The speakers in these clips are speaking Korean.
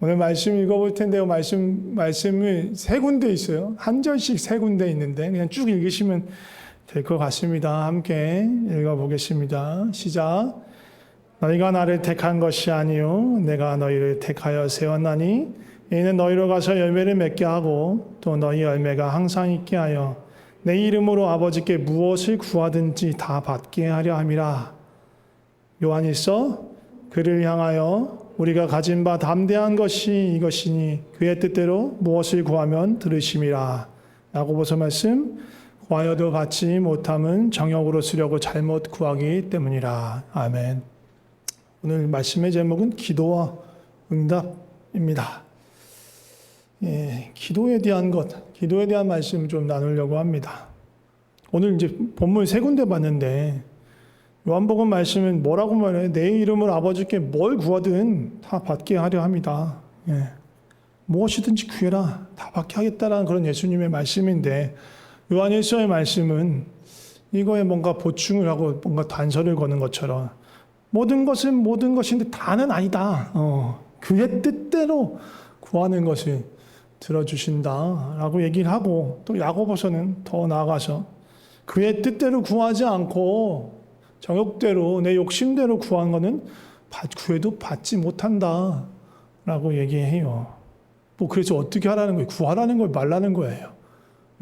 오늘 말씀 읽어볼 텐데요. 말씀이 세 군데 있어요. 한 절씩 세 군데 있는데 그냥 쭉 읽으시면 될 것 같습니다. 함께 읽어보겠습니다. 시작. 너희가 나를 택한 것이 아니요 내가 너희를 택하여 세웠나니 이는 너희로 가서 열매를 맺게 하고 또 너희 열매가 항상 있게 하여 내 이름으로 아버지께 무엇을 구하든지 다 받게 하려 함이라. 요한일서 그를 향하여 우리가 가진 바 담대한 것이 이것이니 그의 뜻대로 무엇을 구하면 들으심이라. 야고보서 말씀 구하여도 받지 못함은 정욕으로 쓰려고 잘못 구하기 때문이라. 아멘. 오늘 말씀의 제목은 기도와 응답입니다. 기도에 대한 기도에 대한 말씀 좀 나누려고 합니다. 오늘 이제 본문 세 군데 봤는데 요한복음 말씀은 뭐라고 말해요? 내 이름으로 아버지께 뭘 구하든 다 받게 하려 합니다. 무엇이든지 구해라 다 받게 하겠다라는 그런 예수님의 말씀인데 요한일서의 말씀은 이거에 뭔가 보충을 하고 뭔가 단서를 거는 것처럼 모든 것은 모든 것인데 다는 아니다. 그의 뜻대로 구하는 것을 들어주신다라고 얘기를 하고 또 야고보서는 더 나아가서 그의 뜻대로 구하지 않고 정욕대로 내 욕심대로 구한 거는 구해도 받지 못한다라고 얘기해요. 뭐 그래서 어떻게 하라는 거예요? 구하라는 걸 말라는 거예요.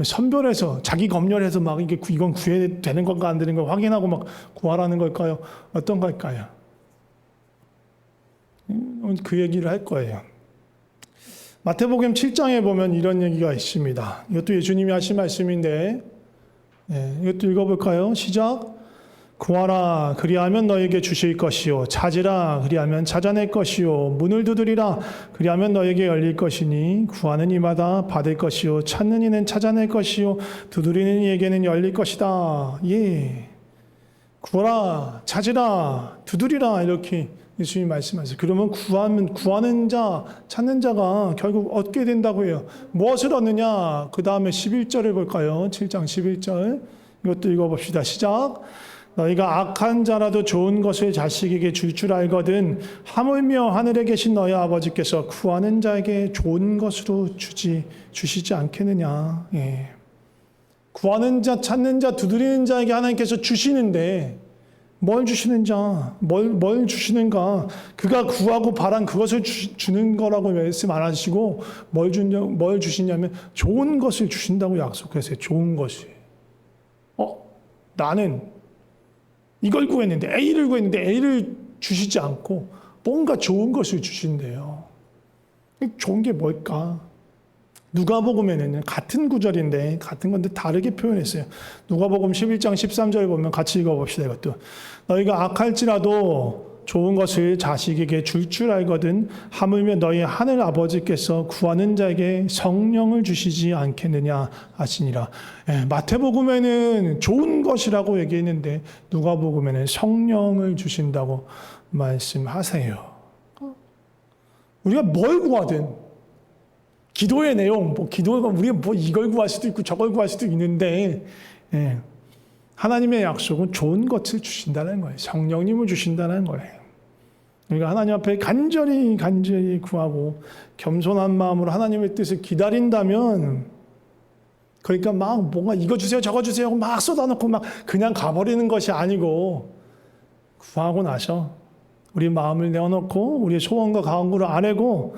선별해서 자기 검열해서 막 이건 구해야 되는 건가 안 되는 걸 확인하고 막 구하라는 걸까요? 어떤 걸까요? 그 얘기를 할 거예요. 마태복음 7장에 보면 이런 얘기가 있습니다. 이것도 예수님이 하신 말씀인데 이것도 읽어볼까요? 시작. 구하라 그리하면 너에게 주실 것이요 찾으라 그리하면 찾아낼 것이요 문을 두드리라 그리하면 너에게 열릴 것이니 구하는 이마다 받을 것이요 찾는 이는 찾아낼 것이요 두드리는 이에게는 열릴 것이다. 구하라 찾으라 두드리라 이렇게 예수님이 말씀하세요. 그러면 구하는 자 찾는 자가 결국 얻게 된다고 해요. 무엇을 얻느냐? 그 다음에 11절을 볼까요? 7장 11절 이것도 읽어봅시다. 시작. 너희가 악한 자라도 좋은 것을 자식에게 줄 알거든 하물며 하늘에 계신 너희 아버지께서 구하는 자에게 좋은 것으로 주시지 않겠느냐. 구하는 자, 찾는 자, 두드리는 자에게 하나님께서 주시는데 뭘 주시는 자, 뭘 주시는가? 그가 구하고 바란 그것을 주는 거라고 말씀 안 하시고 뭘 주시냐면 좋은 것을 주신다고 약속했어요. 좋은 것이. 나는 이걸 구했는데 A를 구했는데 A를 주시지 않고 뭔가 좋은 것을 주신대요. 좋은 게 뭘까? 누가복음에는 같은 구절인데 같은 건데 다르게 표현했어요. 누가복음 11장 13절 보면 같이 읽어봅시다. 이것도 너희가 악할지라도 좋은 것을 자식에게 줄 알거든 하물며 너희 하늘 아버지께서 구하는 자에게 성령을 주시지 않겠느냐 하시니라. 마태복음에는 좋은 것이라고 얘기했는데 누가복음에는 성령을 주신다고 말씀하세요. 우리가 뭘 구하든 기도의 내용, 기도가 우리가 이걸 구할 수도 있고 저걸 구할 수도 있는데 하나님의 약속은 좋은 것을 주신다는 거예요. 성령님을 주신다는 거예요. 우리가 하나님 앞에 간절히 구하고 겸손한 마음으로 하나님의 뜻을 기다린다면 그러니까 막 뭔가 이거 주세요 저거 주세요 하고 막 쏟아놓고 막 그냥 가버리는 것이 아니고 구하고 나서 우리 마음을 내어놓고 우리의 소원과 간구를 아뢰고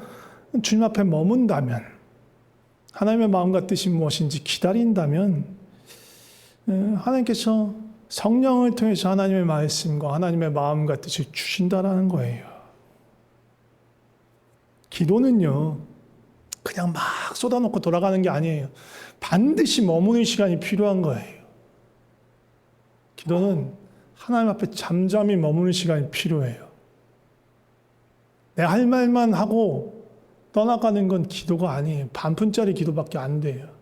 주님 앞에 머문다면 하나님의 마음과 뜻이 무엇인지 기다린다면 하나님께서 성령을 통해서 하나님의 말씀과 하나님의 마음과 뜻을 주신다라는 거예요. 기도는요 그냥 막 쏟아놓고 돌아가는 게 아니에요. 반드시 머무는 시간이 필요한 거예요. 기도는 하나님 앞에 잠잠히 머무는 시간이 필요해요. 내 할 말만 하고 떠나가는 건 기도가 아니에요. 반푼짜리 기도밖에 안 돼요.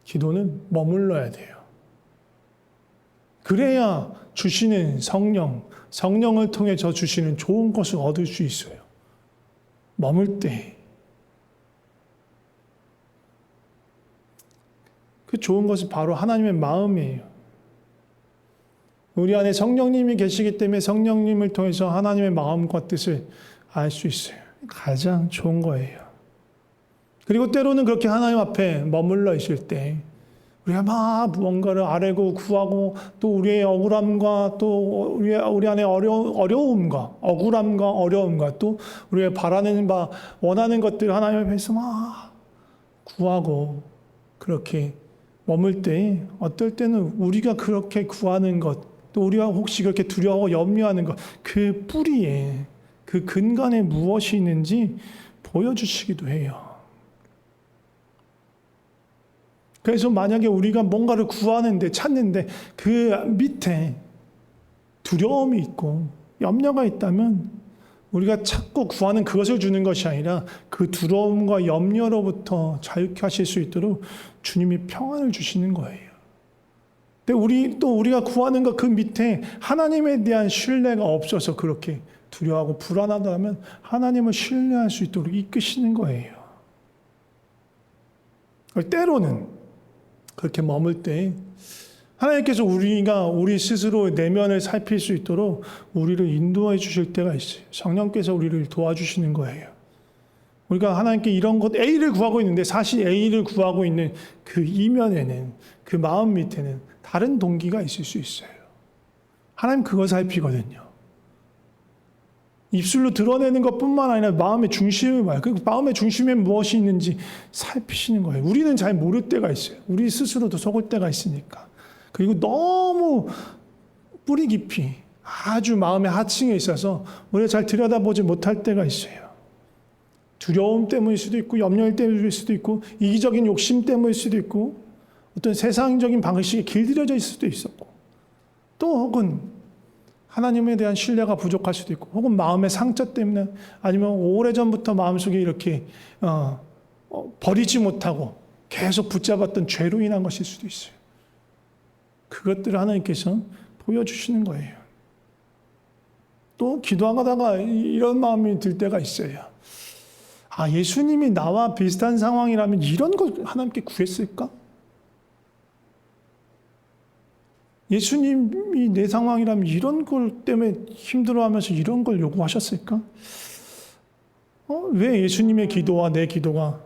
기도는 머물러야 돼요. 그래야 주시는 성령을 통해 저 주시는 좋은 것을 얻을 수 있어요. 머물 때. 그 좋은 것이 바로 하나님의 마음이에요. 우리 안에 성령님이 계시기 때문에 성령님을 통해서 하나님의 마음과 뜻을 알 수 있어요. 가장 좋은 거예요. 그리고 때로는 그렇게 하나님 앞에 머물러 있을 때 우리가 막 무언가를 아뢰고 구하고 또 우리의 억울함과 또 우리 안에 어려움과 억울함과 어려움과 또 우리가 바라는 바 원하는 것들 하나님 앞에서 막 구하고 그렇게 머물 때 어떨 때는 우리가 그렇게 구하는 것 또 우리가 혹시 그렇게 두려워 염려하는 것 그 뿌리에 그 근간에 무엇이 있는지 보여주시기도 해요. 그래서 만약에 우리가 뭔가를 구하는데 찾는데 그 밑에 두려움이 있고 염려가 있다면 우리가 찾고 구하는 그것을 주는 것이 아니라 그 두려움과 염려로부터 자유케 하실 수 있도록 주님이 평안을 주시는 거예요. 근데 우리가 구하는 것 그 밑에 하나님에 대한 신뢰가 없어서 그렇게 두려워하고 불안하다면 하나님을 신뢰할 수 있도록 이끄시는 거예요. 때로는 그렇게 머물 때 하나님께서 우리 스스로 내면을 살필 수 있도록 우리를 인도해 주실 때가 있어요. 성령께서 우리를 도와주시는 거예요. 우리가 하나님께 이런 것 A를 구하고 있는데 사실 A를 구하고 있는 그 이면에는 그 마음 밑에는 다른 동기가 있을 수 있어요. 하나님 그거 살피거든요. 입술로 드러내는 것뿐만 아니라 마음의 중심을 봐요. 그 마음의 중심에 무엇이 있는지 살피시는 거예요. 우리는 잘 모를 때가 있어요. 우리 스스로도 속을 때가 있으니까. 그리고 너무 뿌리 깊이 아주 마음의 하층에 있어서 우리가 잘 들여다보지 못할 때가 있어요. 두려움 때문일 수도 있고 염려 때문일 수도 있고 이기적인 욕심 때문일 수도 있고 어떤 세상적인 방식에 길들여져 있을 수도 있었고 또 혹은 하나님에 대한 신뢰가 부족할 수도 있고 혹은 마음의 상처 때문에 아니면 오래전부터 마음속에 이렇게 버리지 못하고 계속 붙잡았던 죄로 인한 것일 수도 있어요. 그것들을 하나님께서 보여주시는 거예요. 또 기도하다가 이런 마음이 들 때가 있어요. 예수님이 나와 비슷한 상황이라면 이런 걸 하나님께 구했을까? 예수님이 내 상황이라면 이런 걸 때문에 힘들어하면서 이런 걸 요구하셨을까? 왜 예수님의 기도와 내 기도가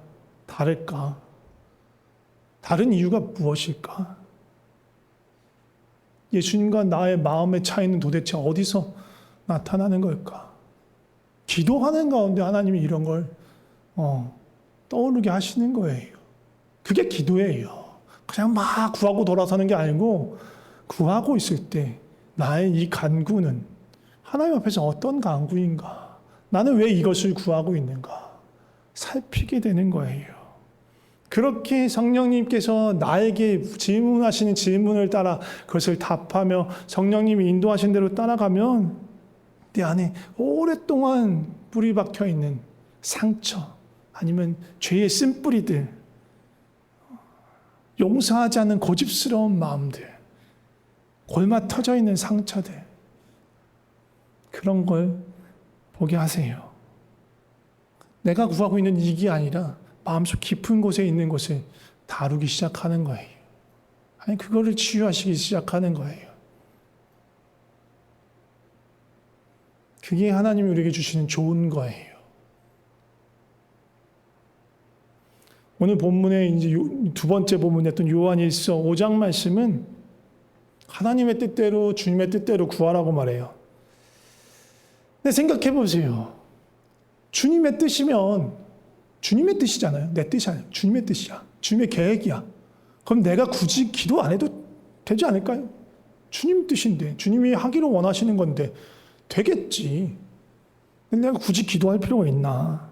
다를까? 다른 이유가 무엇일까? 예수님과 나의 마음의 차이는 도대체 어디서 나타나는 걸까? 기도하는 가운데 하나님이 이런 걸 떠오르게 하시는 거예요. 그게 기도예요. 그냥 막 구하고 돌아서는 게 아니고 구하고 있을 때 나의 이 간구는 하나님 앞에서 어떤 간구인가? 나는 왜 이것을 구하고 있는가? 살피게 되는 거예요. 그렇게 성령님께서 나에게 질문하시는 질문을 따라 그것을 답하며 성령님이 인도하신 대로 따라가면 내 안에 오랫동안 뿌리 박혀 있는 상처 아니면 죄의 쓴뿌리들, 용서하지 않는 고집스러운 마음들, 골마 터져 있는 상처들 그런 걸 보게 하세요. 내가 구하고 있는 이게 아니라 마음속 깊은 곳에 있는 것을 다루기 시작하는 거예요. 아니 그거를 치유하시기 시작하는 거예요. 그게 하나님이 우리에게 주시는 좋은 거예요. 오늘 본문의 이제 두 번째 본문이었던 요한일서 5장 말씀은 하나님의 뜻대로 주님의 뜻대로 구하라고 말해요. 근데 생각해 보세요. 주님의 뜻이면 주님의 뜻이잖아요. 내 뜻이 아니야. 주님의 뜻이야. 주님의 계획이야. 그럼 내가 굳이 기도 안 해도 되지 않을까요? 주님 뜻인데 주님이 하기를 원하시는 건데 되겠지. 근데 내가 굳이 기도할 필요가 있나?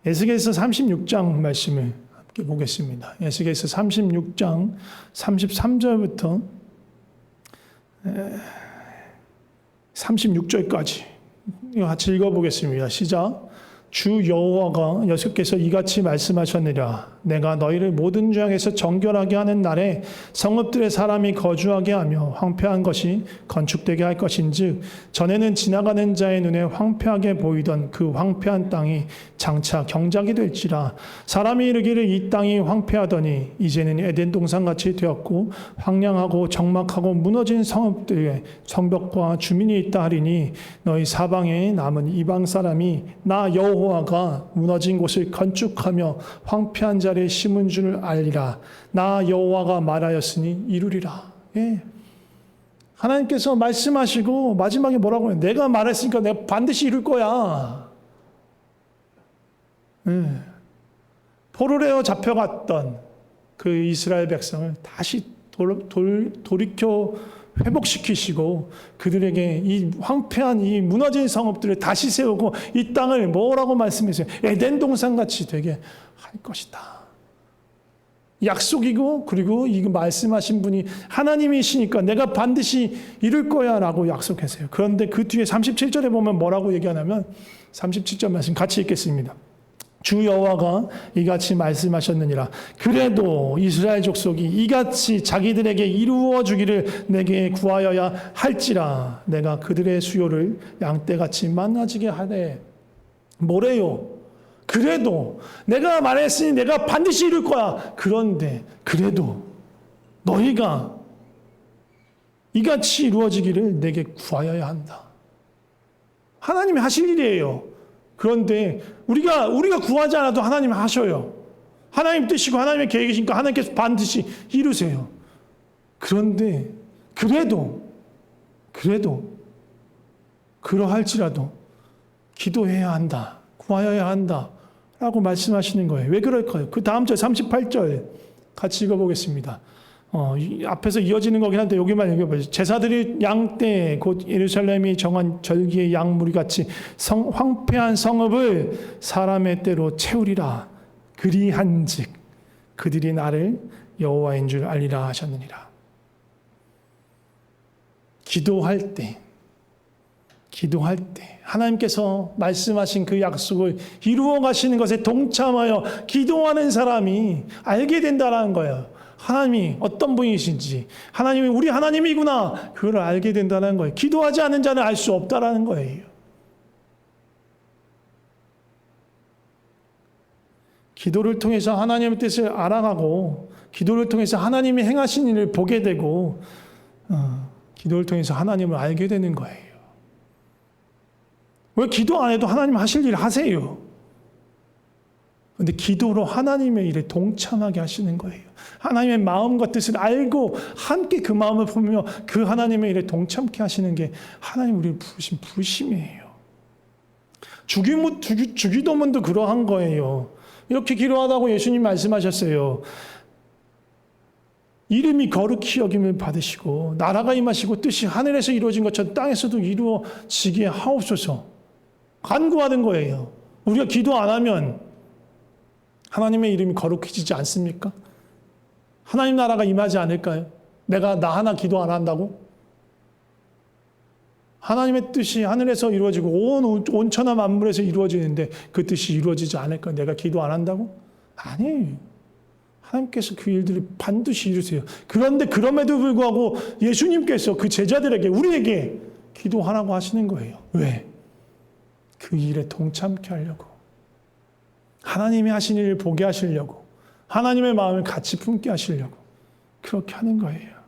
에스겔서 36장 말씀을 함께 보겠습니다. 에스겔서 36장 33절부터 36절까지 같이 읽어보겠습니다. 시작. 주 여호와가 여호와께서 이같이 말씀하셨느니라. 내가 너희를 모든 죄악에서 정결하게 하는 날에 성읍들의 사람이 거주하게 하며 황폐한 것이 건축되게 할 것인즉 전에는 지나가는 자의 눈에 황폐하게 보이던 그 황폐한 땅이 장차 경작이 될지라. 사람이 이르기를 이 땅이 황폐하더니 이제는 에덴 동산같이 되었고 황량하고 적막하고 무너진 성읍들에 성벽과 주민이 있다 하리니 너희 사방에 남은 이방 사람이 나 여호와가 무너진 곳을 건축하며 황폐한 자리에 심은 줄 알리라. 나 여호와가 말하였으니 이루리라. 예. 하나님께서 말씀하시고 마지막에 뭐라고 해요? 내가 말했으니까 내가 반드시 이룰 거야. 예. 포로레어 잡혀갔던 그 이스라엘 백성을 다시 돌이켜 회복시키시고 그들에게 이 황폐한 이 무너진 성읍들을 다시 세우고 이 땅을 뭐라고 말씀했어요? 에덴 동산같이 되게 할 것이다. 약속이고 그리고 이거 말씀하신 분이 하나님이시니까 내가 반드시 이룰 거야 라고 약속했어요. 그런데 그 뒤에 37절에 보면 뭐라고 얘기하냐면 37절 말씀 같이 읽겠습니다. 주 여호와가 이같이 말씀하셨느니라. 그래도 이스라엘 족속이 이같이 자기들에게 이루어 주기를 내게 구하여야 할지라. 내가 그들의 수요를 양떼같이 많아지게 하되. 뭐래요? 그래도 내가 말했으니 내가 반드시 이룰 거야. 그런데 그래도 너희가 이같이 이루어지기를 내게 구하여야 한다. 하나님이 하실 일이에요. 그런데 우리가 구하지 않아도 하나님이 하셔요. 하나님 뜻이고 하나님의 계획이시니까 하나님께서 반드시 이루세요. 그런데 그래도 그러할지라도 기도해야 한다. 구하여야 한다. 라고 말씀하시는 거예요. 왜 그럴까요? 그 다음 절 38절 같이 읽어보겠습니다. 앞에서 이어지는 거긴 한데 여기만 읽어보세요. 제사드릴 양떼 곧 예루살렘이 정한 절기의 양무리같이 황폐한 성읍을 사람의 때로 채우리라. 그리한즉 그들이 나를 여호와인 줄 알리라 하셨느니라. 기도할 때 하나님께서 말씀하신 그 약속을 이루어 가시는 것에 동참하여 기도하는 사람이 알게 된다는 거예요. 하나님이 어떤 분이신지, 하나님이 우리 하나님이구나, 그걸 알게 된다는 거예요. 기도하지 않은 자는 알 수 없다라는 거예요. 기도를 통해서 하나님의 뜻을 알아가고, 기도를 통해서 하나님이 행하신 일을 보게 되고, 기도를 통해서 하나님을 알게 되는 거예요. 왜 기도 안 해도 하나님 하실 일 하세요? 그런데 기도로 하나님의 일에 동참하게 하시는 거예요. 하나님의 마음과 뜻을 알고 함께 그 마음을 보며 그 하나님의 일에 동참케 하시는 게 하나님 우리를 부르신 부르심이에요. 주기도문도 그러한 거예요. 이렇게 기도하다고 예수님 말씀하셨어요. 이름이 거룩히 여김을 받으시고 나라가 임하시고 뜻이 하늘에서 이루어진 것처럼 땅에서도 이루어지게 하옵소서. 간구하는 거예요. 우리가 기도 안 하면 하나님의 이름이 거룩해지지 않습니까? 하나님 나라가 임하지 않을까요? 나 하나 기도 안 한다고? 하나님의 뜻이 하늘에서 이루어지고 온 천하 만물에서 이루어지는데 그 뜻이 이루어지지 않을까? 내가 기도 안 한다고? 아니에요. 하나님께서 그 일들을 반드시 이루세요. 그런데 그럼에도 불구하고 예수님께서 그 제자들에게 우리에게 기도하라고 하시는 거예요. 왜? 그 일에 동참케 하려고. 하나님이 하신 일을 보게 하시려고. 하나님의 마음을 같이 품게 하시려고. 그렇게 하는 거예요.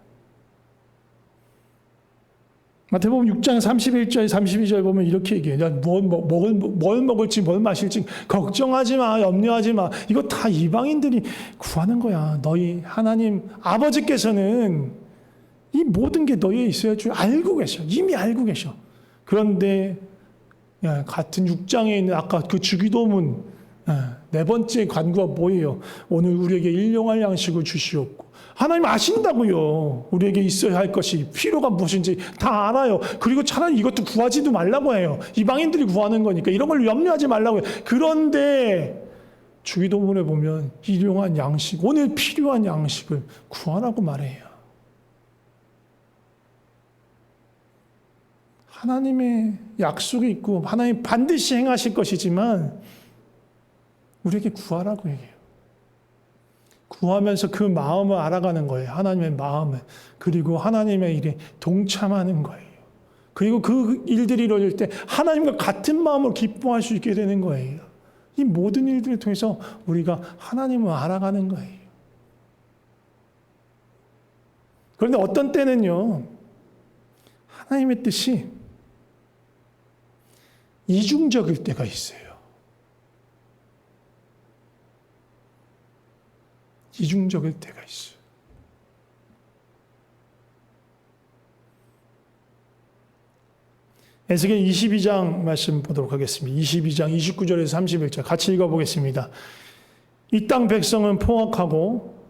마태복음 6장 31절, 32절 보면 이렇게 얘기해요. 뭘 먹을지, 뭘 마실지 걱정하지 마, 염려하지 마. 이거 다 이방인들이 구하는 거야. 너희 하나님 아버지께서는 이 모든 게 너희에 있어야 줄 알고 계셔. 이미 알고 계셔. 그런데 같은 6장에 있는 아까 그 주기도문 네 번째 간구가 뭐예요? 오늘 우리에게 일용할 양식을 주시옵고. 하나님 아신다고요. 우리에게 있어야 할 것이 필요가 무엇인지 다 알아요. 그리고 차라리 이것도 구하지도 말라고 해요. 이방인들이 구하는 거니까 이런 걸 염려하지 말라고 해요. 그런데 주기도문에 보면 일용할 양식, 오늘 필요한 양식을 구하라고 말해요. 하나님의 약속이 있고 하나님 반드시 행하실 것이지만 우리에게 구하라고 얘기해요. 구하면서 그 마음을 알아가는 거예요. 하나님의 마음을. 그리고 하나님의 일에 동참하는 거예요. 그리고 그 일들이 이루어질 때 하나님과 같은 마음으로 기뻐할 수 있게 되는 거예요. 이 모든 일들을 통해서 우리가 하나님을 알아가는 거예요. 그런데 어떤 때는요, 하나님의 뜻이 이중적일 때가 있어요. 이중적일 때가 있어요. 에스겔 22장 말씀 보도록 하겠습니다. 22장 29절에서 31절 같이 읽어보겠습니다. 이 땅 백성은 포악하고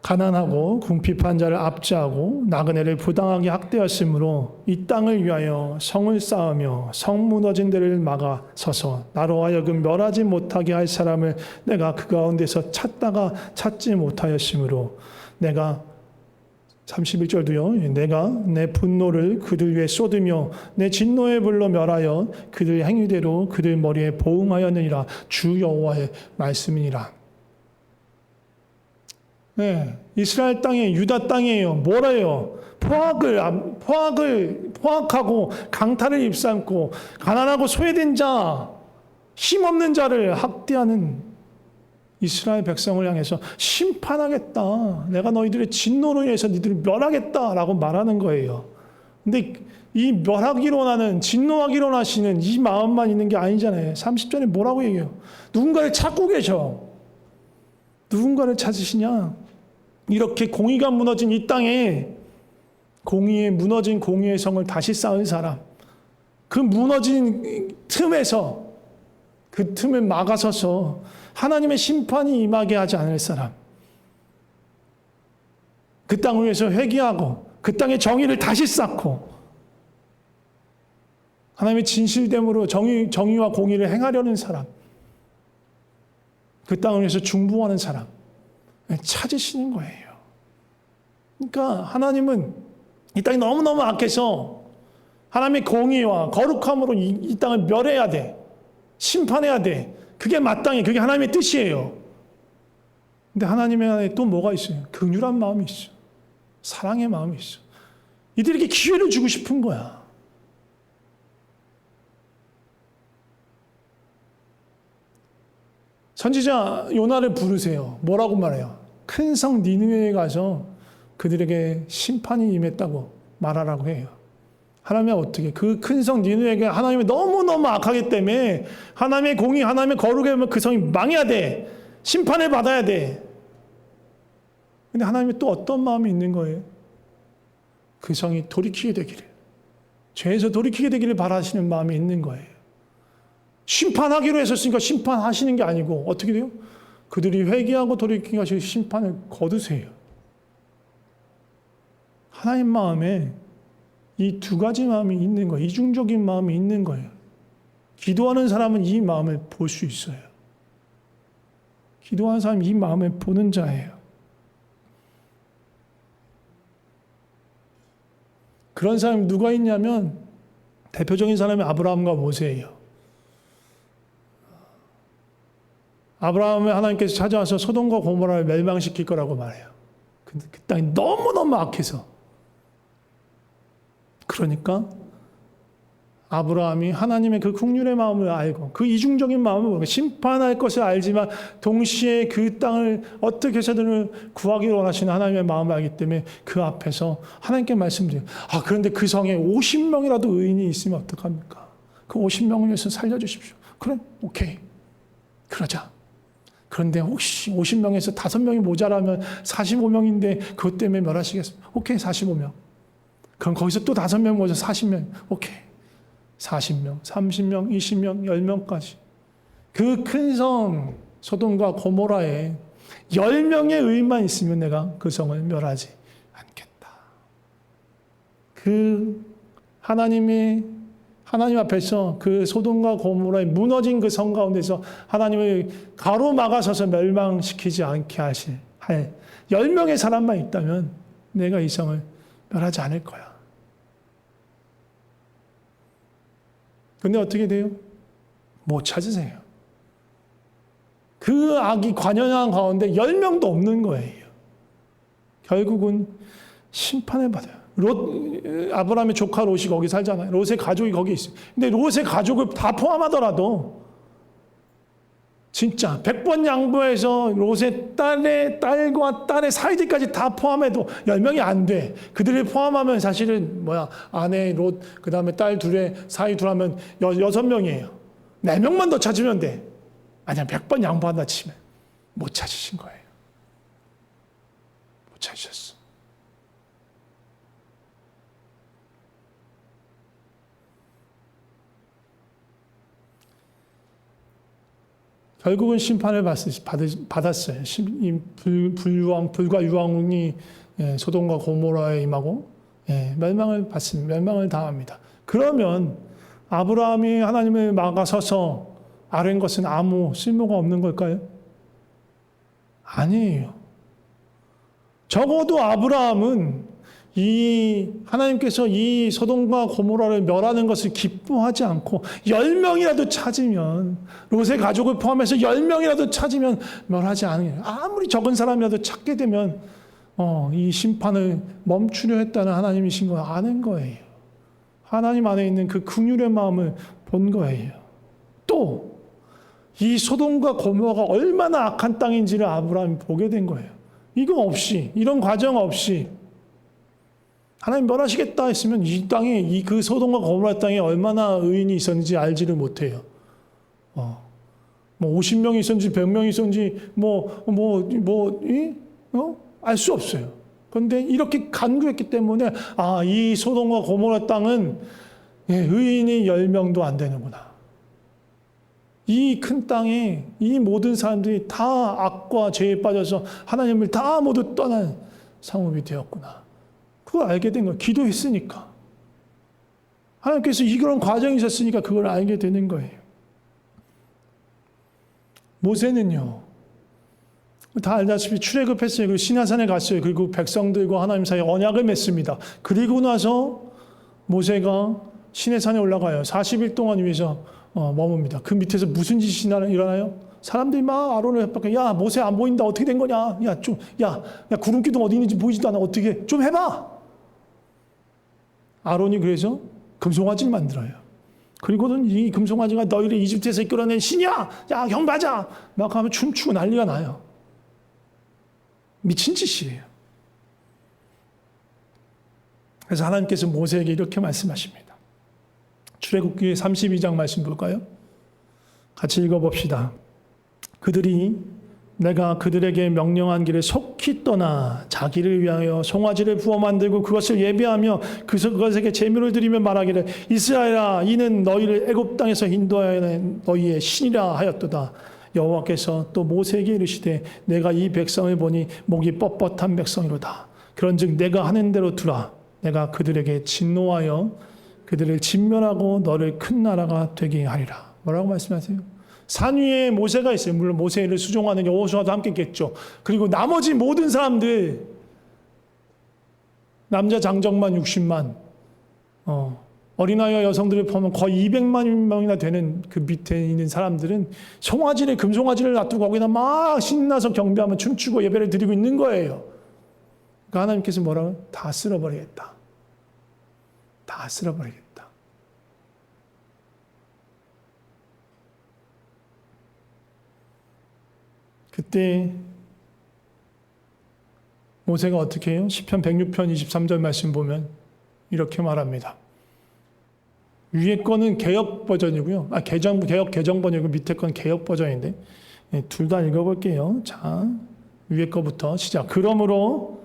가난하고 궁핍한 자를 압제하고 나그네를 부당하게 학대하였으므로 이 땅을 위하여 성을 쌓으며 성 무너진 데를 막아 서서 나로 하여금 멸하지 못하게 할 사람을 내가 그 가운데서 찾다가 찾지 못하였으므로 내가 31절도요. 내가 내 분노를 그들 위에 쏟으며 내 진노의 불로 멸하여 그들 행위대로 그들 머리에 보응하였느니라. 주 여호와의 말씀이니라. 네, 이스라엘 땅에 유다 땅이에요. 뭐래요? 포악하고 강탈을 입삼고 가난하고 소외된 자, 힘없는 자를 학대하는 이스라엘 백성을 향해서 심판하겠다. 내가 너희들의 진노로 인해서 너희들을 멸하겠다라고 말하는 거예요. 근데 이 멸하기로 하는 진노하기로 하시는 이 마음만 있는 게 아니잖아요. 30절에 뭐라고 얘기해요? 누군가를 찾고 계셔. 누군가를 찾으시냐? 이렇게 공의가 무너진 이 땅에 무너진 공의의 성을 다시 쌓은 사람, 그 무너진 틈에서 그 틈을 막아서서 하나님의 심판이 임하게 하지 않을 사람, 그 땅을 위해서 회개하고 그 땅의 정의를 다시 쌓고 하나님의 진실됨으로 정의와 공의를 행하려는 사람, 그 땅을 위해서 중보하는 사람 찾으시는 거예요. 그러니까 하나님은 이 땅이 너무너무 악해서 하나님의 공의와 거룩함으로 이 땅을 멸해야 돼. 심판해야 돼. 그게 마땅해. 그게 하나님의 뜻이에요. 근데 하나님의 안에 또 뭐가 있어요? 긍휼한 마음이 있어. 사랑의 마음이 있어. 이들에게 기회를 주고 싶은 거야. 선지자 요나를 부르세요. 뭐라고 말해요? 큰 성 니느웨에 가서 그들에게 심판이 임했다고 말하라고 해요. 하나님이 어떻게 그 큰 성 니느웨에게 하나님이 너무너무 악하기 때문에 하나님의 공의, 하나님의 거룩에 하면 그 성이 망해야 돼. 심판을 받아야 돼. 근데 하나님이 또 어떤 마음이 있는 거예요? 그 성이 돌이키게 되기를, 죄에서 돌이키게 되기를 바라시는 마음이 있는 거예요. 심판하기로 했었으니까 심판하시는 게 아니고 어떻게 돼요? 그들이 회개하고 돌이키게 하시고 심판을 거두세요. 하나님 마음에 이 두 가지 마음이 있는 거예요. 이중적인 마음이 있는 거예요. 기도하는 사람은 이 마음을 볼 수 있어요. 기도하는 사람은 이 마음을 보는 자예요. 그런 사람이 누가 있냐면 대표적인 사람이 아브라함과 모세예요. 아브라함을 하나님께서 찾아와서 소돔과 고모라를 멸망시킬 거라고 말해요. 근데 그 땅이 너무너무 악해서. 그러니까 아브라함이 하나님의 그 긍휼의 마음을 알고 그 이중적인 마음을 모르고 심판할 것을 알지만 동시에 그 땅을 어떻게 해서든 구하기를 원하시는 하나님의 마음을 알기 때문에 그 앞에서 하나님께 말씀드려요. 그런데 그 성에 50명이라도 의인이 있으면 어떡합니까? 그 50명을 위해서 살려주십시오. 그래, 오케이. 그러자. 그런데 혹시 50명에서 5명이 모자라면 45명인데 그것 때문에 멸하시겠습니까? 오케이, 45명. 그럼 거기서 또 5명 모자 40명. 오케이. 40명, 30명, 20명, 10명까지. 그 큰 성 소돔과 고모라에 10명의 의인만 있으면 내가 그 성을 멸하지 않겠다. 그 하나님 앞에서 그 소돔과 고모라의 무너진 그 성 가운데서 하나님을 가로막아서서 멸망시키지 않게 할 10명의 사람만 있다면 내가 이 성을 멸하지 않을 거야. 근데 어떻게 돼요? 못 찾으세요. 그 악이 관연한 가운데 10명도 없는 거예요. 결국은 심판을 받아요. 아브라함의 조카 롯이 거기 살잖아요. 롯의 가족이 거기 있어요. 근데 롯의 가족을 다 포함하더라도 진짜 100번 양보해서 롯의 딸과 딸의 사이들까지 다 포함해도 10명이 안 돼. 그들을 포함하면 사실은 아내 롯, 그 다음에 딸 둘의 사이 둘 하면 6명이에요. 4명만 더 찾으면 돼. 아니야, 100번 양보한다 치면 못 찾으신 거예요. 못 찾으셨어. 결국은 심판을 받았어요. 불과 유황이 소돔과 고모라에 임하고 멸망을 받습니다. 멸망을 당합니다. 그러면 아브라함이 하나님을 막아서서 아뢰는 것은 아무 쓸모가 없는 걸까요? 아니에요. 적어도 아브라함은 하나님께서 이 소돔과 고모라를 멸하는 것을 기뻐하지 않고 10명이라도 찾으면, 롯의 가족을 포함해서 10명이라도 찾으면 멸하지 않아요. 아무리 적은 사람이라도 찾게 되면 이 심판을 멈추려 했다는 하나님이신 걸 아는 거예요. 하나님 안에 있는 그 긍휼의 마음을 본 거예요. 또 이 소돔과 고모라가 얼마나 악한 땅인지를 아브라함이 보게 된 거예요. 이거 없이, 이런 과정 없이 하나님 멸하시겠다 했으면 이 땅에, 그 소돔과 고모라 땅에 얼마나 의인이 있었는지 알지를 못해요. 50명이 있었는지 100명이 있었는지 알 수 없어요. 그런데 이렇게 간구했기 때문에 이 소돔과 고모라 땅은 의인이 10명도 안 되는구나. 이 큰 땅에 이 모든 사람들이 다 악과 죄에 빠져서 하나님을 다 모두 떠난 상업이 되었구나. 그걸 알게 된 거예요. 기도했으니까. 하나님께서 이런 과정이 있었으니까 그걸 알게 되는 거예요. 모세는요, 다 알다시피 출애굽했어요. 그리고 시내산에 갔어요. 그리고 백성들과 하나님 사이에 언약을 맺습니다. 그리고 나서 모세가 시내산에 올라가요. 40일 동안 위해서 머뭅니다. 그 밑에서 무슨 짓이 일어나요? 사람들이 막 아론을 협박해. 야, 모세 안 보인다. 어떻게 된 거냐? 야, 구름 기둥 어디 있는지 보이지도 않아. 어떻게 좀 해봐. 아론이 그래서 금송아지를 만들어요. 그리고는 이 금송아지가 너희를 이집트에서 이끌어낸 신이야. 야, 형 맞아. 막 하면 춤추고 난리가 나요. 미친 짓이에요. 그래서 하나님께서 모세에게 이렇게 말씀하십니다. 출애굽기 32장 말씀 볼까요? 같이 읽어봅시다. 그들이 내가 그들에게 명령한 길을 속히 떠나 자기를 위하여 송아지를 부어 만들고 그것을 예배하며 그것에게 제물을 드리며 말하기를 이스라엘아 이는 너희를 애굽 땅에서 인도하여 너희의 신이라 하였도다. 여호와께서 또 모세에게 이르시되 내가 이 백성을 보니 목이 뻣뻣한 백성이로다. 그런즉 내가 하는 대로 두라. 내가 그들에게 진노하여 그들을 진멸하고 너를 큰 나라가 되게 하리라. 뭐라고 말씀하세요? 산 위에 모세가 있어요. 물론 모세를 수종하는 여호수아도 함께 있겠죠. 그리고 나머지 모든 사람들, 남자 장정만 60만, 어린아이와 여성들을 포함하면 거의 200만 명이나 되는 그 밑에 있는 사람들은 금송아지를 놔두고 거기다 막 신나서 경배하며 춤추고 예배를 드리고 있는 거예요. 그러니까 하나님께서 뭐라고? 다 쓸어버리겠다. 다 쓸어버리겠다. 그때 모세가 어떻게 해요? 시편 106편 23절 말씀 보면 이렇게 말합니다. 위에 거는 개역 버전이고요. 개역 개정번이고 밑에 건 개역 버전인데 둘 다 읽어볼게요. 자, 위에 거부터 시작. 그러므로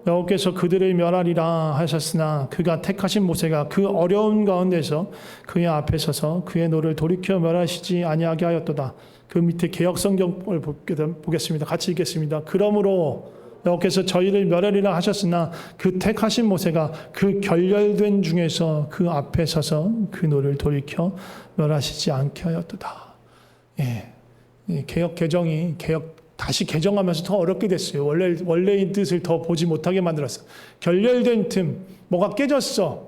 여호께서 그들을 멸하리라 하셨으나 그가 택하신 모세가 그 어려운 가운데서 그의 앞에 서서 그의 노를 돌이켜 멸하시지 아니하게 하였도다. 그 밑에 개역 성경을 보겠습니다. 같이 읽겠습니다. 그러므로 여호께서 저희를 멸하리라 하셨으나 그 택하신 모세가 그 결렬된 중에서 그 앞에 서서 그 노를 돌이켜 멸하시지 않게 하였도다. 개역 개정이 다시 개정하면서 더 어렵게 됐어요. 원래의 뜻을 더 보지 못하게 만들었어. 결렬된 틈, 뭐가 깨졌어.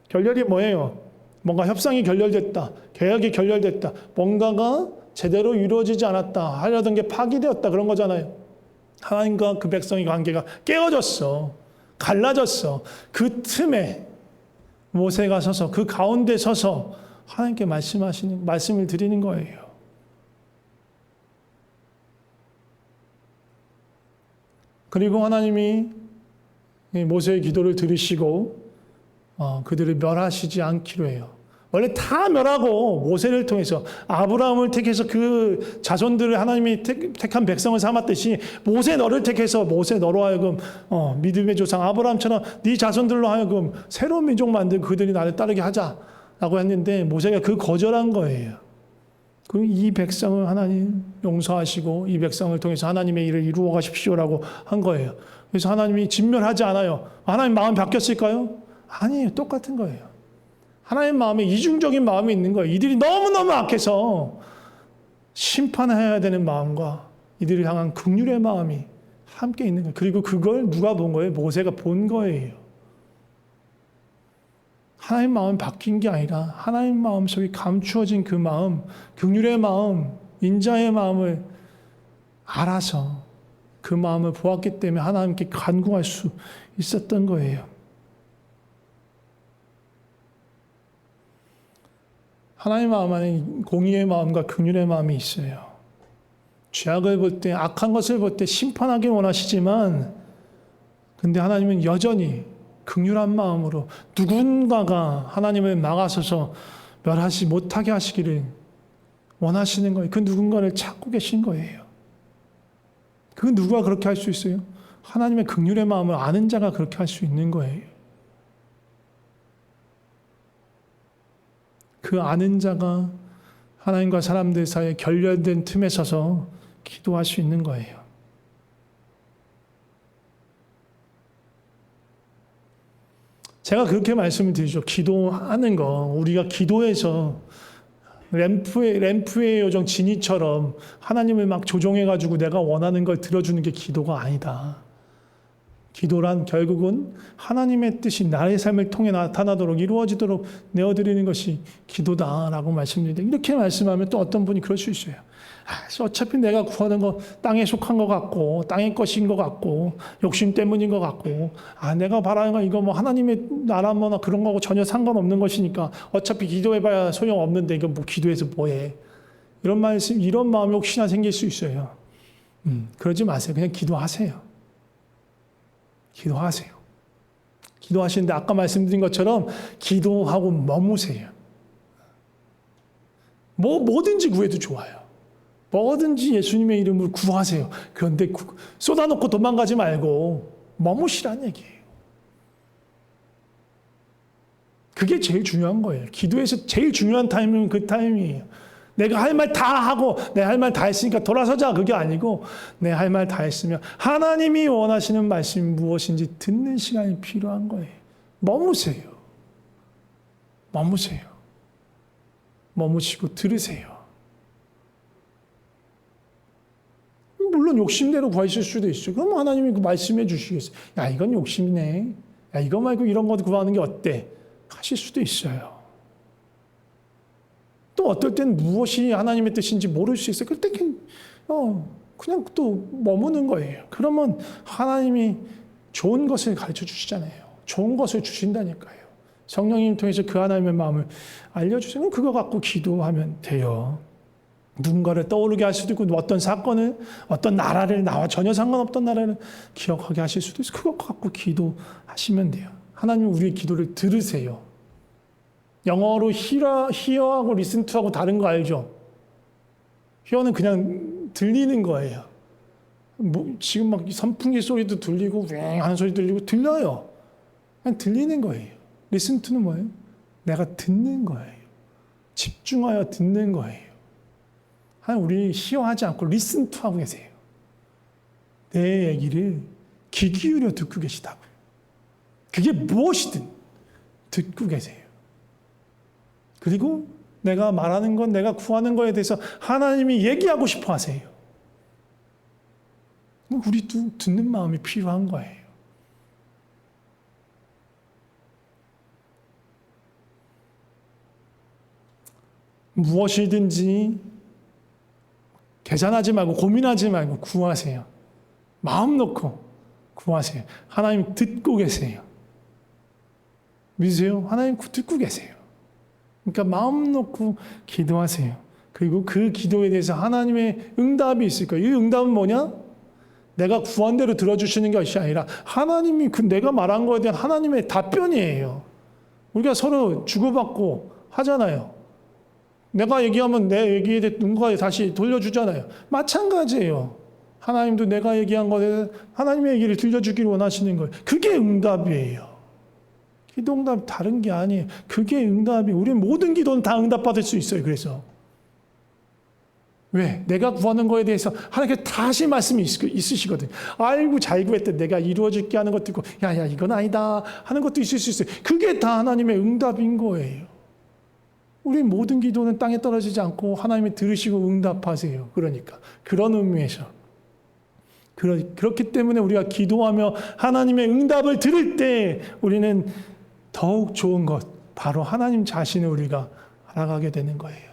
결렬이 뭐예요? 뭔가 협상이 결렬됐다. 계약이 결렬됐다. 뭔가가 제대로 이루어지지 않았다. 하려던 게 파기되었다. 그런 거잖아요. 하나님과 그 백성의 관계가 깨어졌어. 갈라졌어. 그 틈에 모세가 서서 그 가운데 서서 하나님께 말씀을 드리는 거예요. 그리고 하나님이 모세의 기도를 들으시고 그들을 멸하시지 않기로 해요. 원래 다 멸하고 모세를 통해서 아브라함을 택해서 그 자손들을 하나님이 택한 백성을 삼았듯이 모세 너를 택해서 모세 너로 하여금 믿음의 조상 아브라함처럼 네 자손들로 하여금 새로운 민족 만들고 그들이 나를 따르게 하자라고 했는데 모세가 그 거절한 거예요. 그럼 이 백성을 하나님 용서하시고 이 백성을 통해서 하나님의 일을 이루어 가십시오라고 한 거예요. 그래서 하나님이 진멸하지 않아요. 하나님 마음 바뀌었을까요? 아니에요. 똑같은 거예요. 하나님 마음에 이중적인 마음이 있는 거예요. 이들이 너무너무 악해서 심판해야 되는 마음과 이들을 향한 긍휼의 마음이 함께 있는 거예요. 그리고 그걸 누가 본 거예요? 모세가 본 거예요. 하나님 마음이 바뀐 게 아니라 하나님 마음 속에 감추어진 그 마음, 긍휼의 마음, 인자의 마음을 알아서 그 마음을 보았기 때문에 하나님께 간구할 수 있었던 거예요. 하나님 마음 안에 공의의 마음과 긍휼의 마음이 있어요. 죄악을 볼 때, 악한 것을 볼 때 심판하기 원하시지만 근데 하나님은 여전히 긍휼한 마음으로 누군가가 하나님을 막아서서 멸하지 못하게 하시기를 원하시는 거예요. 그 누군가를 찾고 계신 거예요. 그 누가 그렇게 할 수 있어요? 하나님의 긍휼의 마음을 아는 자가 그렇게 할 수 있는 거예요. 그 아는 자가 하나님과 사람들 사이에 결렬된 틈에 서서 기도할 수 있는 거예요. 제가 그렇게 말씀을 드리죠. 기도하는 거, 우리가 기도해서 램프의 요정 지니처럼 하나님을 막 조종해가지고 내가 원하는 걸 들어주는 게 기도가 아니다. 기도란 결국은 하나님의 뜻이 나의 삶을 통해 나타나도록 이루어지도록 내어드리는 것이 기도다라고 말씀드립니다. 이렇게 말씀하면 또 어떤 분이 그럴 수 있어요. 어차피 내가 구하는 거 땅에 속한 것 같고 땅의 것인 것 같고 욕심 때문인 것 같고 내가 바라는 건 이거 뭐 하나님의 나라 뭐나 그런 거하고 전혀 상관없는 것이니까 어차피 기도해봐야 소용없는데 이거 뭐 기도해서 뭐해. 이런 마음이 혹시나 생길 수 있어요. 그러지 마세요. 그냥 기도하세요. 기도하세요. 기도하시는데 아까 말씀드린 것처럼 기도하고 머무세요. 뭐든지 구해도 좋아요. 뭐든지 예수님의 이름으로 구하세요. 그런데 쏟아놓고 도망가지 말고 머무시란 얘기예요. 그게 제일 중요한 거예요. 기도에서 제일 중요한 타이밍은 그 타이밍이에요. 내가 할 말 다 하고 내 할 말 다 했으니까 돌아서자 그게 아니고 내 할 말 다 했으면 하나님이 원하시는 말씀이 무엇인지 듣는 시간이 필요한 거예요. 머무세요. 머무세요. 머무시고 들으세요. 물론 욕심대로 구하실 수도 있어요. 그럼 하나님이 그 말씀해 주시겠어요. 야 이건 욕심이네. 야 이거 말고 이런 거 구하는 게 어때? 하실 수도 있어요. 또 어떨 땐 무엇이 하나님의 뜻인지 모를 수 있어요. 그럴 때 그냥 또 머무는 거예요. 그러면 하나님이 좋은 것을 가르쳐 주시잖아요. 좋은 것을 주신다니까요. 성령님 통해서 그 하나님의 마음을 알려주세요. 그거 갖고 기도하면 돼요. 누군가를 떠오르게 할 수도 있고 어떤 사건을 어떤 나라를 나와 전혀 상관없던 나라를 기억하게 하실 수도 있어요. 그거 갖고 기도하시면 돼요. 하나님은 우리의 기도를 들으세요. 영어로 hear하고 listen to하고 다른 거 알죠? hear는 그냥 들리는 거예요. 지금 막 선풍기 소리도 들리고 왱 하는 소리 들리고 들려요. 그냥 들리는 거예요. listen to는 뭐예요? 내가 듣는 거예요. 집중하여 듣는 거예요. 우리 hear하지 않고 listen to 하고 계세요. 내 얘기를 귀 기울여 듣고 계시다고요. 그게 무엇이든 듣고 계세요. 그리고 내가 말하는 건 내가 구하는 거에 대해서 하나님이 얘기하고 싶어 하세요. 우리도 듣는 마음이 필요한 거예요. 무엇이든지 계산하지 말고 고민하지 말고 구하세요. 마음 놓고 구하세요. 하나님 듣고 계세요. 믿으세요? 하나님 듣고 계세요. 그러니까 마음 놓고 기도하세요. 그리고 그 기도에 대해서 하나님의 응답이 있을 거예요. 이 응답은 뭐냐? 내가 구한 대로 들어주시는 것이 아니라 하나님이 내가 말한 거에 대한 하나님의 답변이에요. 우리가 서로 주고받고 하잖아요. 내가 얘기하면 내 얘기에 대해 누군가 다시 돌려주잖아요. 마찬가지예요. 하나님도 내가 얘기한 것에 하나님의 얘기를 들려주기를 원하시는 거예요. 그게 응답이에요. 기도 응답이 다른 게 아니에요. 그게 응답이. 우리 모든 기도는 다 응답받을 수 있어요. 그래서 왜? 내가 구하는 거에 대해서 하나님께 다시 말씀이 있으시거든. 아이고 잘 구했대. 내가 이루어질게 하는 것도 있고 야야 이건 아니다 하는 것도 있을 수 있어요. 그게 다 하나님의 응답인 거예요. 우리 모든 기도는 땅에 떨어지지 않고 하나님이 들으시고 응답하세요. 그러니까 그런 의미에서 그렇기 때문에 우리가 기도하며 하나님의 응답을 들을 때 우리는 더욱 좋은 것 바로 하나님 자신을 우리가 알아가게 되는 거예요.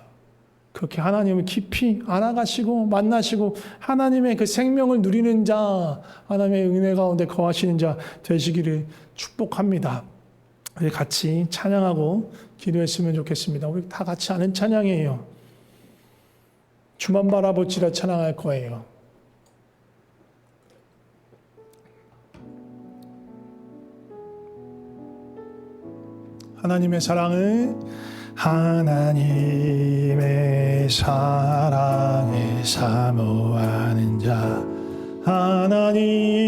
그렇게 하나님을 깊이 알아가시고 만나시고 하나님의 그 생명을 누리는 자, 하나님의 은혜 가운데 거하시는 자 되시기를 축복합니다. 우리 같이 찬양하고 기도했으면 좋겠습니다. 우리 다 같이 아는 찬양이에요. 주만 바라볼지라 찬양할 거예요. 하나님의 사랑을 하나님의 사랑을 사모하는 자 하나님의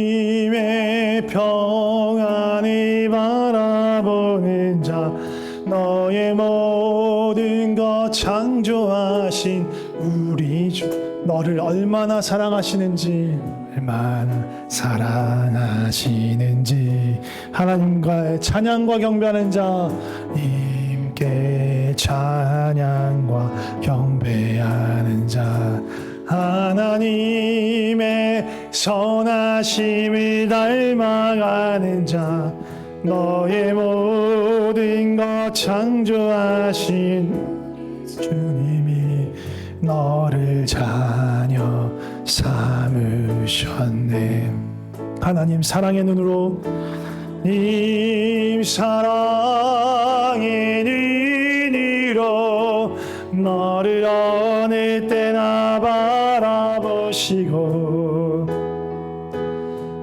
평안을 바라보는 자 너의 모든 것 창조하신 우리 주 너를 얼마나 사랑하시는지 하나님과의 찬양과 경배하는 자 님께 찬양과 경배하는 자 하나님의 선하심을 닮아가는 자 너의 모든 것 창조하신 주님이 너를 자녀 삼으셨네. 하나님 사랑의 눈으로 님 사랑의 눈으로 너를 어느 때나 바라보시고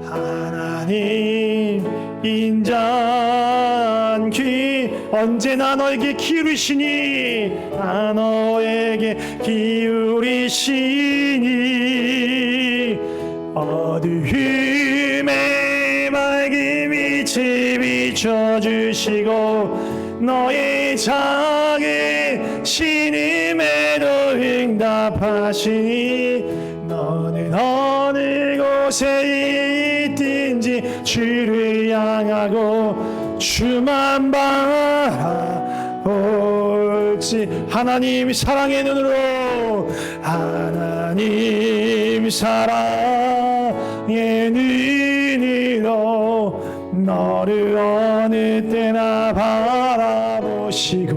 하나님 인자한 귀 언제나 너에게 기울이시니 너에게 기울이시니 어두움에 맑은 빛을 비춰주시고 너의 작은 신음에도 응답하시니 너는 어느 곳에 있든지 주를 향하고 주만 바라볼지 하나님 사랑의 눈으로 하나님 사랑의 눈으로 너를 어느 때나 바라보시고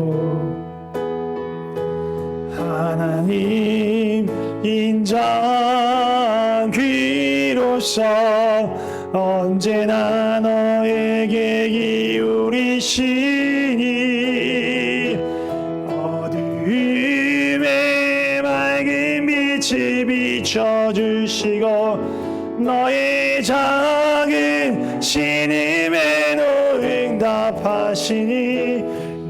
하나님 인자한 귀로서 언제나 너에게 기울이시니 어두움에 맑은 빛을 비춰주시고 너의 작은 신음에도 응답하시니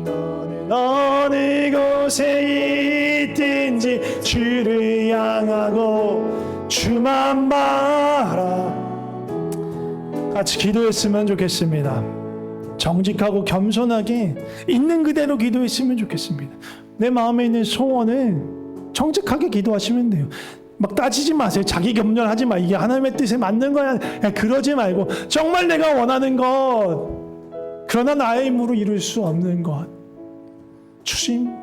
너는 어느 곳에 있든지 주를 향하고 주만 바라 같이 기도했으면 좋겠습니다. 정직하고 겸손하게 있는 그대로 기도했으면 좋겠습니다. 내 마음에 있는 소원을 정직하게 기도하시면 돼요. 막 따지지 마세요. 자기 겸손하지 마. 이게 하나님의 뜻에 맞는 거야. 그냥 그러지 말고 정말 내가 원하는 것 그러나 나의 힘으로 이룰 수 없는 것 주님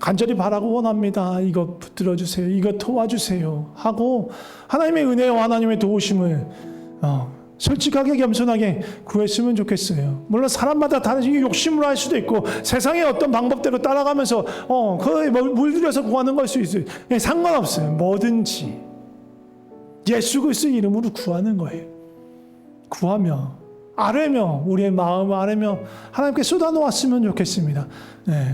간절히 바라고 원합니다. 이거 붙들어 주세요. 이거 도와주세요. 하고 하나님의 은혜와 하나님의 도우심을 솔직하게 겸손하게 구했으면 좋겠어요. 물론 사람마다 다른 욕심으로 할 수도 있고 세상의 어떤 방법대로 따라가면서 그거에 물들여서 구하는 걸 수 있어요. 상관없어요. 뭐든지 예수 그리스도의 이름으로 구하는 거예요. 구하며 아뢰며 우리의 마음을 아뢰며 하나님께 쏟아놓았으면 좋겠습니다.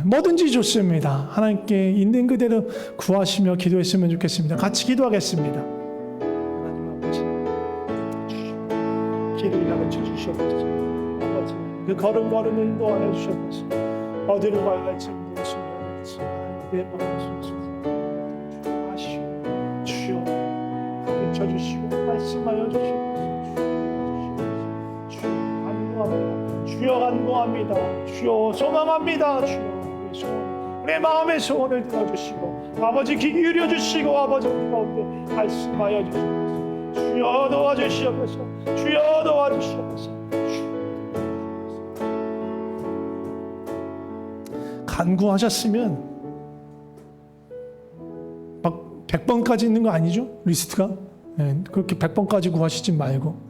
뭐든지 좋습니다. 하나님께 있는 그대로 구하시며 기도했으면 좋겠습니다. 같이 기도하겠습니다. 하나님 아버지 길을 가르쳐 주시옵소서. 아버지 그 걸음걸음을 인도하여 주시옵소서. 어디로 가야 할지 무엇을 해야 할지 내 마음을 주시옵소서. 주여 가르쳐 주시고 말씀하여 주시옵소서. 주여 간구합니다. 주여 소망합니다. 주여 우리의 마음의 소원을 들어주시고 아버지 귀 기울여 주시고 아버지 가운데 말씀하여 주시옵소서. 주여 도와주시옵소서. 주여 도와주시옵소서. 간구하셨으면 막 100번까지 있는 거 아니죠? 리스트가 그렇게 100번까지 구하시지 말고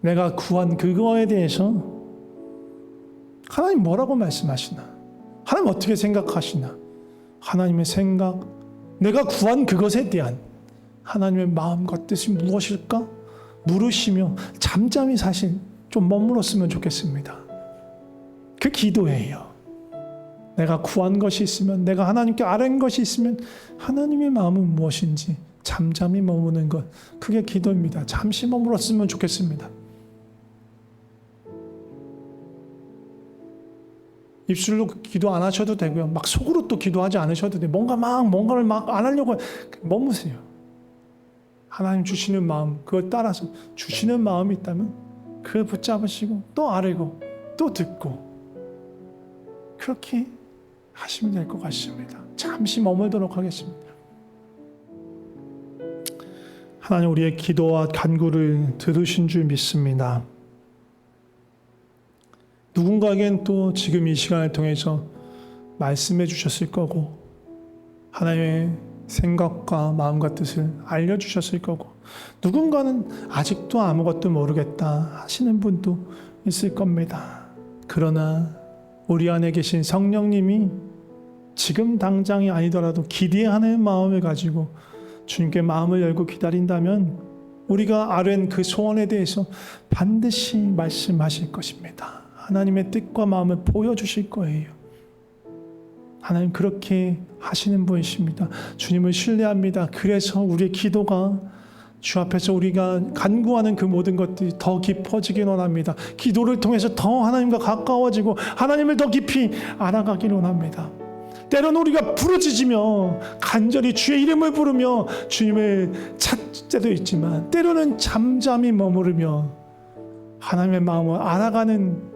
내가 구한 그거에 대해서 하나님 뭐라고 말씀하시나? 하나님 어떻게 생각하시나? 하나님의 생각, 내가 구한 그것에 대한 하나님의 마음과 뜻이 무엇일까? 물으시며 잠잠히 사실 좀 머물렀으면 좋겠습니다. 그 기도예요. 내가 구한 것이 있으면, 내가 하나님께 아뢰는 것이 있으면 하나님의 마음은 무엇인지 잠잠히 머무는 것, 그게 기도입니다. 잠시 머물렀으면 좋겠습니다. 입술로 기도 안 하셔도 되고요. 막 속으로 또 기도하지 않으셔도 돼요. 뭔가를 막 안 하려고 머무세요. 하나님 주시는 마음, 그걸 따라서 주시는 마음이 있다면 그걸 붙잡으시고 또 아뢰고 또 듣고 그렇게 하시면 될 것 같습니다. 잠시 머물도록 하겠습니다. 하나님 우리의 기도와 간구를 들으신 줄 믿습니다. 누군가에겐 또 지금 이 시간을 통해서 말씀해 주셨을 거고 하나님의 생각과 마음과 뜻을 알려주셨을 거고 누군가는 아직도 아무것도 모르겠다 하시는 분도 있을 겁니다. 그러나 우리 안에 계신 성령님이 지금 당장이 아니더라도 기대하는 마음을 가지고 주님께 마음을 열고 기다린다면 우리가 아뢰는 그 소원에 대해서 반드시 말씀하실 것입니다. 하나님의 뜻과 마음을 보여주실 거예요. 하나님 그렇게 하시는 분이십니다. 주님을 신뢰합니다. 그래서 우리의 기도가 주 앞에서 우리가 간구하는 그 모든 것들이 더 깊어지길 원합니다. 기도를 통해서 더 하나님과 가까워지고 하나님을 더 깊이 알아가길 원합니다. 때로는 우리가 부르짖으며 간절히 주의 이름을 부르며 주님을 찾을 때도 있지만 때로는 잠잠히 머무르며 하나님의 마음을 알아가는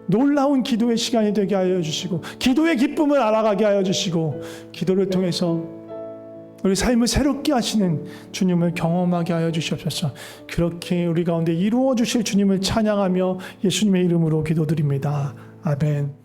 놀라운 기도의 시간이 되게 하여 주시고 기도의 기쁨을 알아가게 하여 주시고 기도를 통해서 우리 삶을 새롭게 하시는 주님을 경험하게 하여 주시옵소서. 그렇게 우리 가운데 이루어 주실 주님을 찬양하며 예수님의 이름으로 기도드립니다. 아멘.